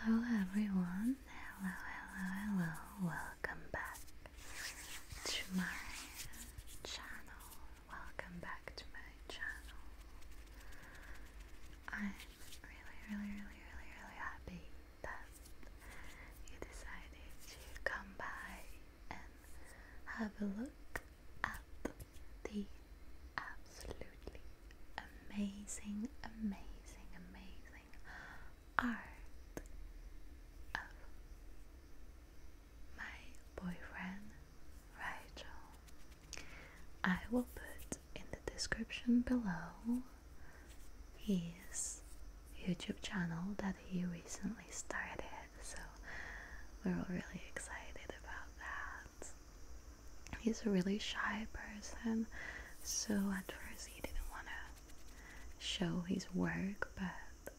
Hello everyone, hello, welcome back to my channel, I'm really happy that you decided to come by and have a look at the absolutely amazing art of my boyfriend Rachel. I will put in the description below his YouTube channel that he recently started, so we're all really excited about that. He's a really shy person, so at first he didn't want to show his work, but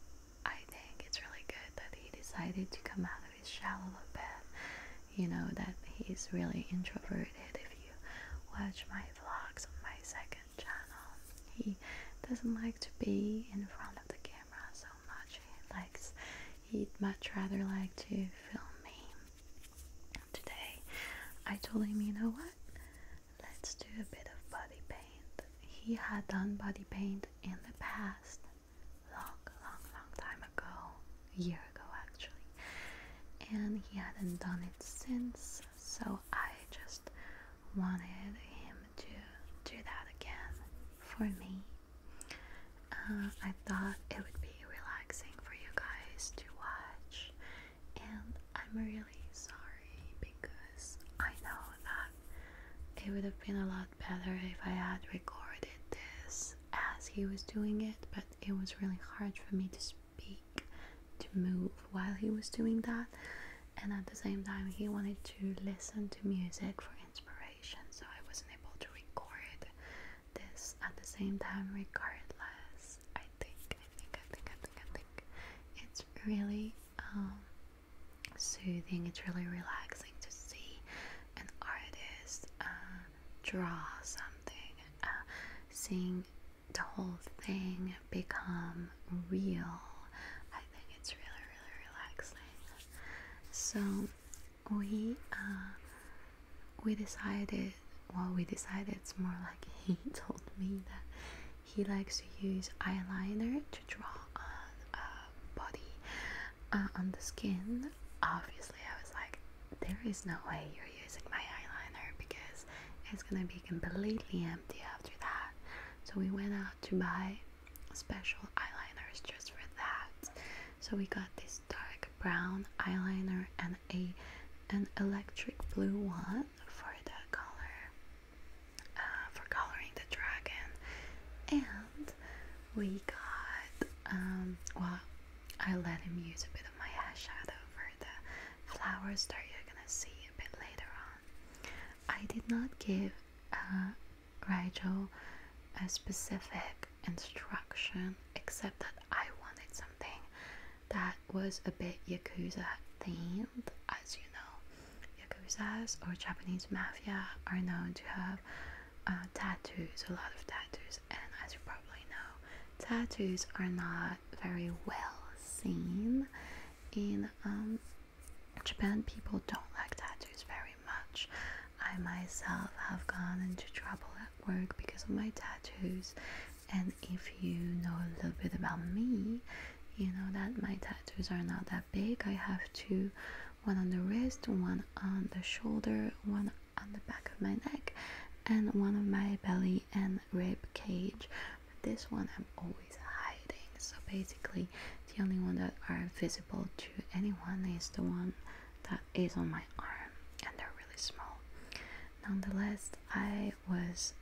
I think it's really good that he decided to come out of his shell a little bit. You know that he's really introverted. If you watch my vlogs on my second channel, he doesn't like to be in front of the camera so much. He'd much rather like to film me. Today I told him, you know what, let's do a bit of body paint. He had done body paint in the past, long time ago, a year ago actually, and he hadn't done it since, so I just wanted him to do that again for me. I thought it would be relaxing for you guys to watch, and I'm really sorry because I know that it would have been a lot better if I had recorded this as he was doing it, but it was really hard for me to speak, to move while he was doing that, and at the same time he wanted to listen to music for inspiration, so I wasn't able to record this at the same time. Regardless, I think it's really soothing, it's really relaxing to see an artist draw something, seeing the whole thing become real. I think it's really relaxing. So we decided, it's more like he told me that he likes to use eyeliner to draw on body, on the skin. Obviously I was like, there is no way you're using my eyeliner because it's gonna be completely empty after that. So we went out to buy special eyeliners just for that. So we got this dark brown eyeliner and an electric blue one for the color, for coloring the dragon. And we got, well, I let him use a bit of my eyeshadow for the flowers that you're gonna see a bit later on. I did not give Rigel a specific instruction, except that I wanted something that was a bit Yakuza themed. As you know, Yakuzas or Japanese mafia are known to have tattoos, a lot of tattoos, and as you probably know, tattoos are not very well seen in Japan. People don't like tattoos very much. I myself have gone into trouble at work because of my tattoos, and if you know a little bit about me, you know that my tattoos are not that big. I have two, one on the wrist, one on the shoulder, one on the back of my neck, and one on my belly and rib cage. But this one I'm always hiding, so basically the only one that are visible to anyone is the one that is on my arm, and they're really small. Nonetheless, I was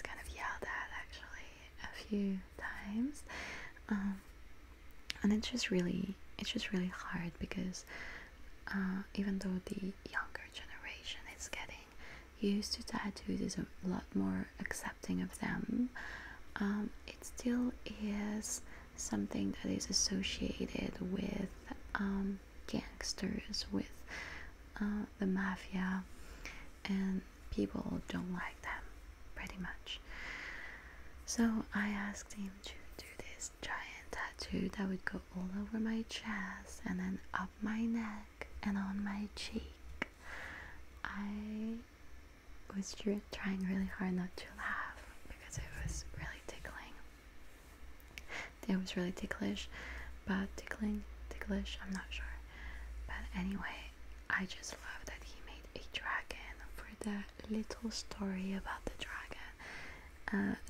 kind of yelled at actually a few times, and it's just really hard because even though the younger generation is getting used to tattoos, is a lot more accepting of them, it still is something that is associated with gangsters, with the mafia, and people don't like them pretty much. So I asked him to do this giant tattoo tattoo that would go all over my chest and then up my neck and on my cheek. I was trying really hard not to laugh because it was really tickling. It was really ticklish, but ticklish, I'm not sure. But anyway, I just love that he made a dragon for the little story about the dragon.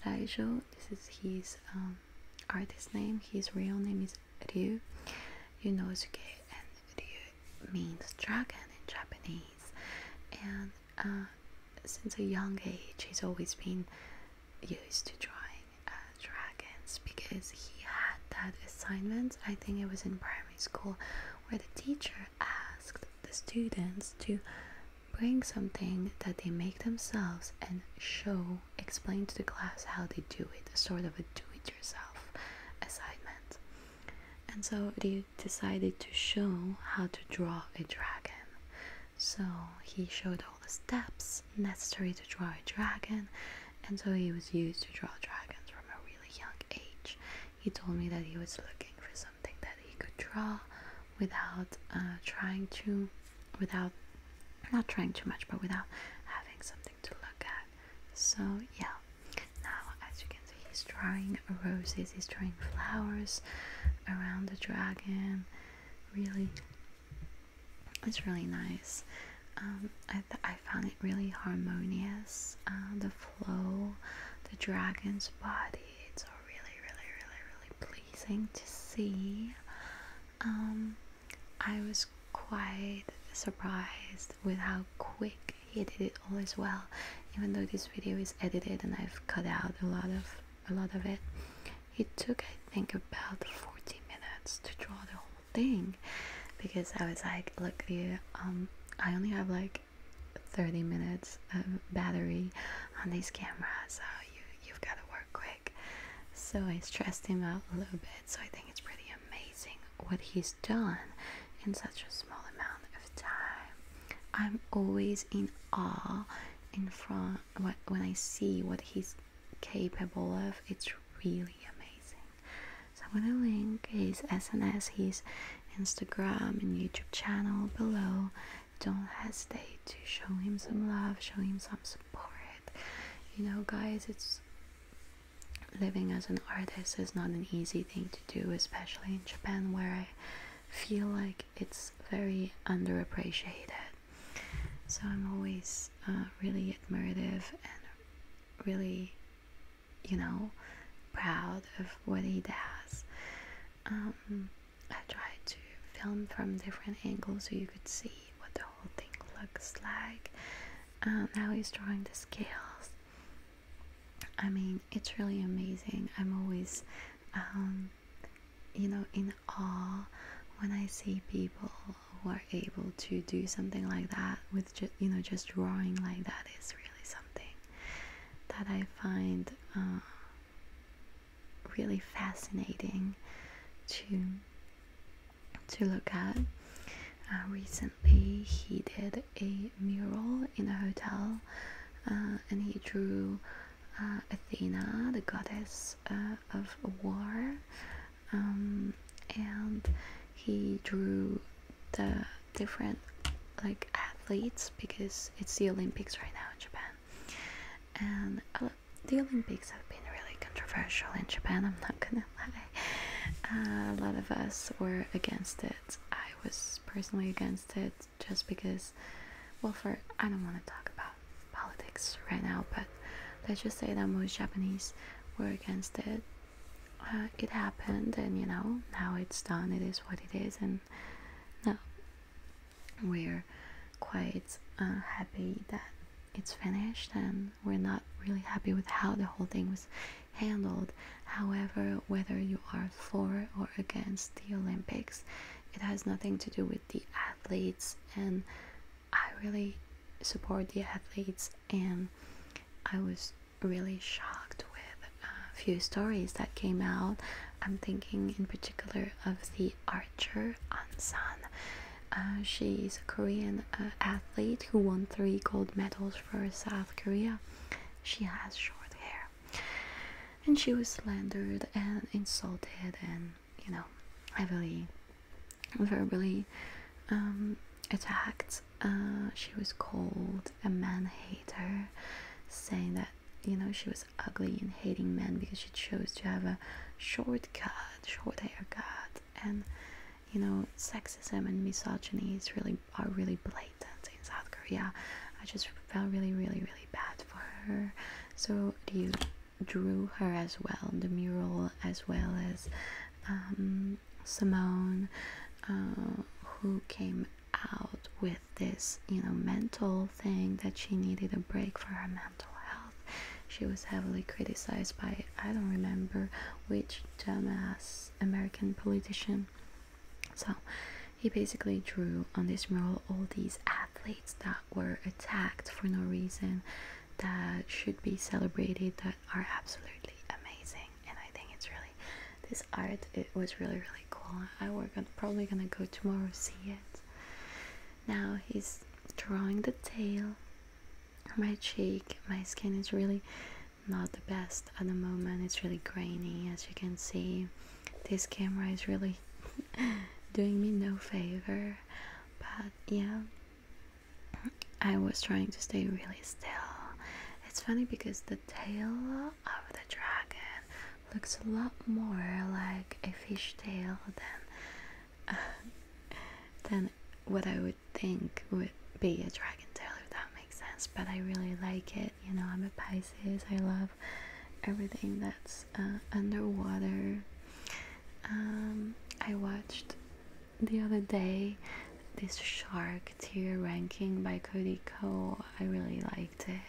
Raijo, this is his artist name. His real name is Ryu, Yunosuke, and Ryu means dragon in Japanese. And since a young age, he's always been used to drawing dragons because he had that assignment, I think it was in primary school, where the teacher asked the students to bring something that they make themselves and explain to the class how they do it, a sort of a do-it-yourself assignment. And so they decided to show how to draw a dragon. So he showed all the steps necessary to draw a dragon, and so he was used to draw dragons from a really young age. He told me that he was looking for something that he could draw without not trying too much, but without having something to look at. So yeah, now as you can see, he's drawing roses, he's drawing flowers around the dragon. Really, it's really nice. I found it really harmonious. The flow, the dragon's body, it's really pleasing to see. I was quite surprised with how quick he did it all as well, even though this video is edited and I've cut out a lot of it. It took, I think, about 40 minutes to draw the whole thing, because I was like, look, I only have like 30 minutes of battery on this camera, so you've got to work quick. So I stressed him out a little bit. So I think it's pretty amazing what he's done in such a small amount of time. I'm always in awe when I see what he's capable of. It's really amazing. So I'm gonna link his SNS, his Instagram and YouTube channel below. Don't hesitate to show him some love, show him some support. You know, guys, it's living as an artist is not an easy thing to do, especially in Japan, where I feel like it's very underappreciated. So I'm always really admirative and really, proud of what he does. I tried to film from different angles so you could see what the whole thing looks like. Now he's drawing the scales. I mean, it's really amazing. I'm always, in awe when I see people who are able to do something like that with just drawing like that. Is really something that I find really fascinating to look at. Recently he did a mural in a hotel, and he drew Athena, the goddess of war, and he drew the different athletes, because it's the Olympics right now in Japan, and the Olympics have been really controversial in Japan, I'm not gonna lie. A lot of us were against it. I was personally against it just because, I don't want to talk about politics right now, but let's just say that most Japanese were against it. It happened, and now it's done. It is what it is, and no, we're quite happy that it's finished, and we're not really happy with how the whole thing was handled. However, whether you are for or against the Olympics, it has nothing to do with the athletes, and I really support the athletes, and I was really shocked with a few stories that came out. I'm thinking in particular of the archer An. She's a Korean athlete who won 3 gold medals for South Korea. She has short hair, and she was slandered and insulted, and you know, heavily verbally attacked. She was called a man hater, saying that, you know, she was ugly and hating men because she chose to have a short haircut. And you know, sexism and misogyny are really blatant in South Korea. I just felt really bad for her. So you drew her as well, the mural, as well as Simone, who came out with this, you know, mental thing that she needed a break for her mental health. She was heavily criticized by, I don't remember which dumbass American politician. So he basically drew on this mural all these athletes that were attacked for no reason, that should be celebrated, that are absolutely amazing. And I think it's really, this art, it was really cool. Probably gonna go tomorrow see it. Now he's drawing the tail. My cheek, my skin is really not the best at the moment. It's really grainy, as you can see. This camera is really doing me no favor, but yeah, I was trying to stay really still. It's funny because the tail of the dragon looks a lot more like a fish tail than what I would think would be a dragon tail, if that makes sense. But I really like it. You know, I'm a Pisces. I love everything that's underwater. I watched the other day this shark tier ranking by Cody Co. I really liked it.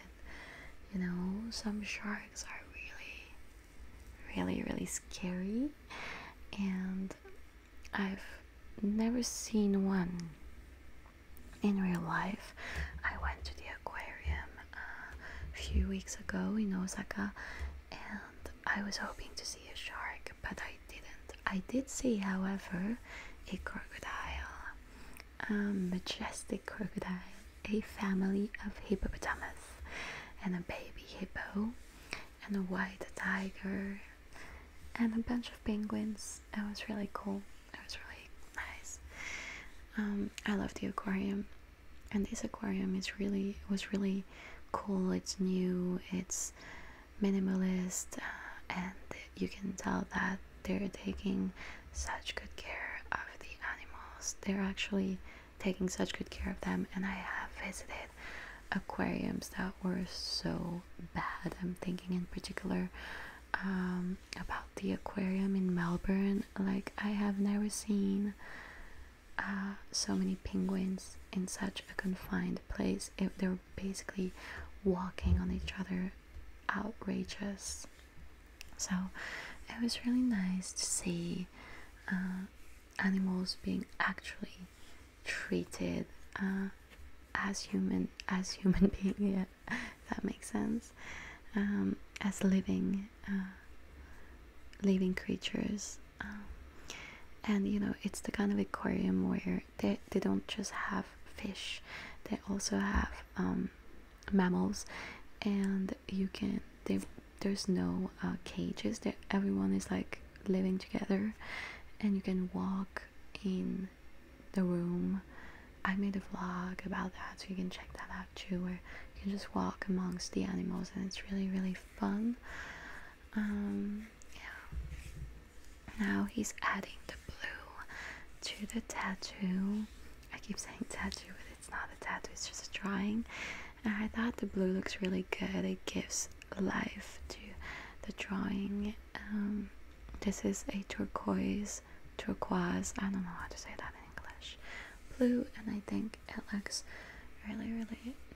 You know, some sharks are really scary, and I've never seen one in real life. I went to the aquarium a few weeks ago in Osaka, and I was hoping to see a shark, but I didn't. I did see, however, a crocodile, a majestic crocodile, a family of hippopotamus, and a baby hippo, and a white tiger, and a bunch of penguins. It was really cool. It was really nice. I love the aquarium, and this aquarium was really cool. It's new, it's minimalist, and you can tell that they're taking such good care of the animals. They're actually taking such good care of them, and I have visited aquariums that were so bad. I'm thinking in particular about the aquarium in Melbourne. Like, I have never seen so many penguins in such a confined place. They're basically walking on each other, outrageous. So it was really nice to see animals being actually treated as human beings. Yeah, if that makes sense. As living creatures. And you know, it's the kind of aquarium where they don't just have fish, they also have mammals, and there's no cages. Everyone is like living together, and you can walk in the room. I made a vlog about that, so you can check that out too, where you can just walk amongst the animals, and it's really fun. Yeah. Now he's adding the blue to the tattoo. I keep saying tattoo, but it's not a tattoo, it's just a drawing. And I thought the blue looks really good. It gives life to the drawing. This is a turquoise, I don't know how to say that in English, blue, and I think it looks really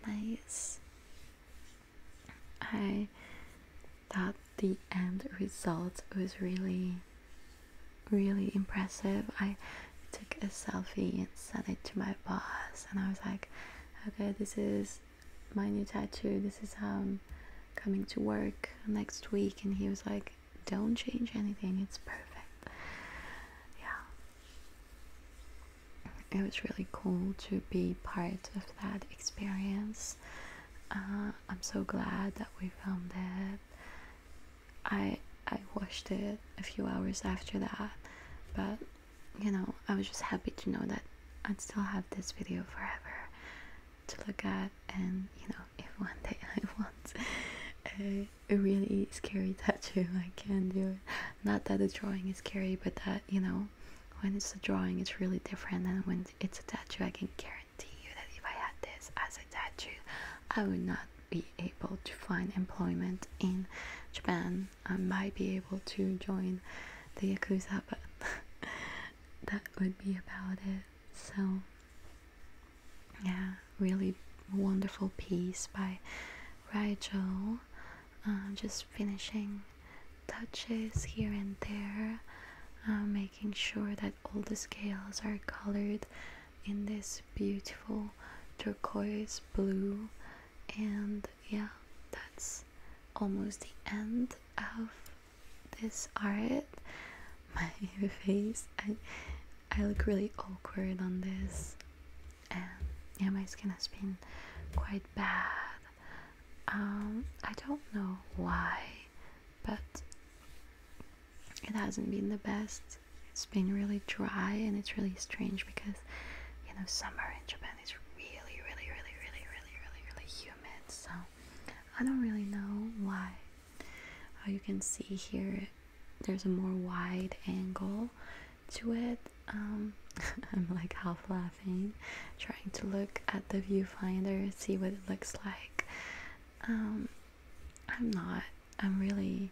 nice. I thought the end result was really impressive. I took a selfie and sent it to my boss, and I was like, okay, this is my new tattoo, this is how I'm coming to work next week. And he was like, don't change anything, it's perfect. Yeah, it was really cool to be part of that experience. I'm so glad that we filmed it. I watched it a few hours after that, but you know, I was just happy to know that I'd still have this video forever to look at. And you know, if one day I want a really scary tattoo, I can do it. Not that the drawing is scary, but that, you know, when it's a drawing it's really different, and when it's a tattoo I can guarantee you that if I had this as a tattoo I would not be able to find employment in Japan. I might be able to join the Yakuza, but that would be about it. So yeah, really wonderful piece by Rigel. Just finishing touches here and there, making sure that all the scales are colored in this beautiful turquoise blue. And yeah, that's almost the end of this art. My face, I look really awkward on this, and yeah, my skin has been quite bad. I don't know why, but it hasn't been the best. It's been really dry, and it's really strange because, you know, summer in Japan is really humid, so I don't really know why. How you can see here, there's a more wide angle to it. I'm like half laughing, trying to look at the viewfinder, see what it looks like. I'm really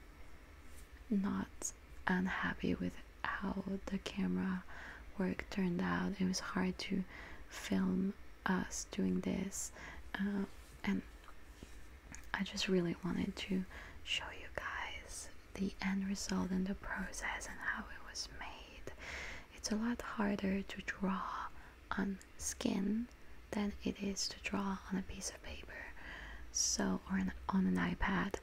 not unhappy with how the camera work turned out. It was hard to film us doing this, and I just really wanted to show you guys the end result and the process and how it was made. It's a lot harder to draw on skin than it is to draw on a piece of paper, so, or on an iPad.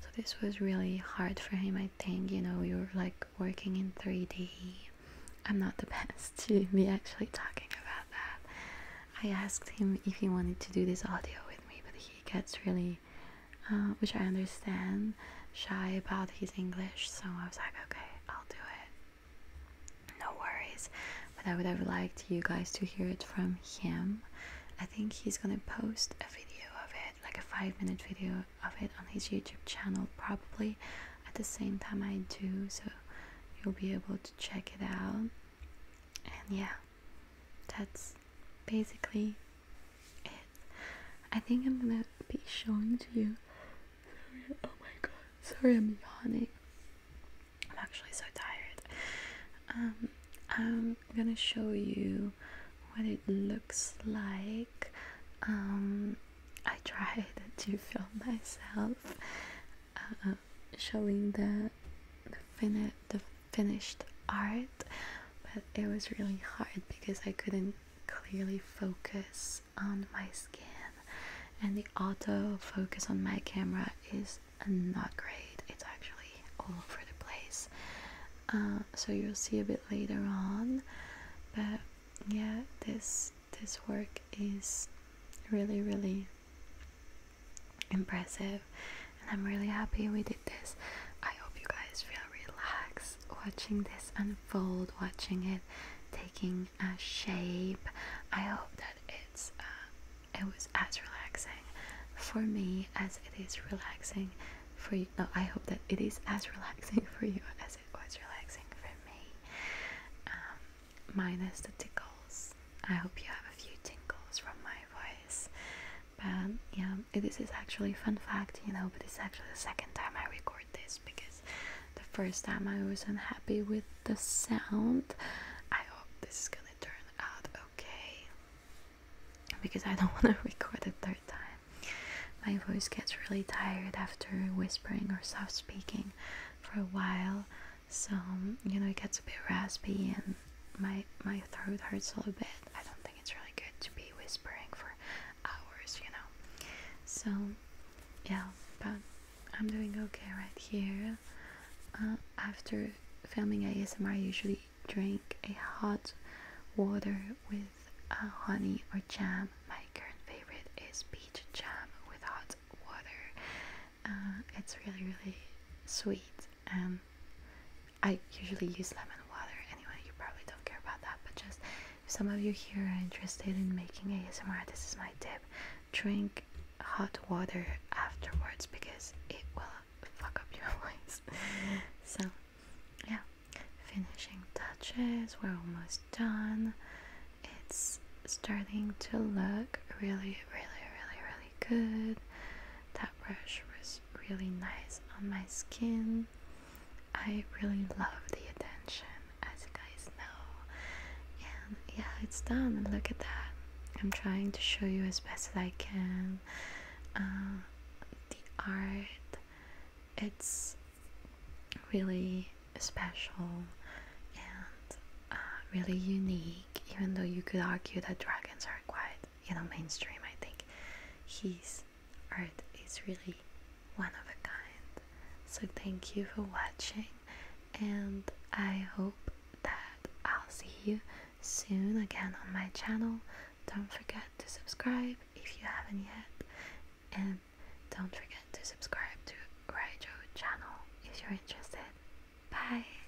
So this was really hard for him, I think. You know, you're like working in 3D. I'm not the best to be actually talking about that. I asked him if he wanted to do this audio with me, but he gets really, which I understand, shy about his English. So I was like, okay, I'll do it. No worries. But I would have liked you guys to hear it from him. I think he's gonna post a video of it, like a 5-minute video of it on his YouTube channel, probably at the same time I do, so you'll be able to check it out. And yeah, that's basically it. I think I'm gonna be showing to you. Sorry, oh my god, sorry, I'm yawning. I'm actually so tired. I'm gonna show you what it looks like. I tried to film myself showing the finished art, but it was really hard because I couldn't clearly focus on my skin, and the auto focus on my camera is not great. It's actually all over the place, so you'll see a bit later on. But yeah, this work is really impressive, and I'm really happy we did this. I hope you guys feel relaxed watching this unfold, watching it taking a shape. I hope that it was as relaxing for me as it is relaxing for you. No, I hope that it is as relaxing for you as it was relaxing for me, minus the tickles. I hope you have a few tingles from my voice. But yeah, this is actually a fun fact, you know, but it's actually the second time I record this, because the first time I was unhappy with the sound. I hope this is gonna turn out okay, because I don't want to record a third time. My voice gets really tired after whispering or soft speaking for a while, so you know, it gets a bit raspy and my throat hurts a little bit. I don't think it's really good to be whispering for hours, you know. So yeah, but I'm doing okay right here. After filming ASMR, I usually drink a hot water with honey or jam. My current favorite is peach jam with hot water. It's really sweet, and I usually use lemon water. some of you here are interested in making ASMR, this is my tip. Drink hot water afterwards because it will fuck up your voice. So yeah, finishing touches, we're almost done. It's starting to look really good. That brush was really nice on my skin. I really love the attention, as you guys know. And yeah, it's done. Look at that. I'm trying to show you as best as I can. The art, it's really special and really unique, even though you could argue that dragons are quite, you know, mainstream. I think his art is really one of a kind. So thank you for watching, and I hope that I'll see you soon again on my channel. Don't forget to subscribe if you haven't yet, and don't forget to subscribe to Raijo channel if you're interested. Bye!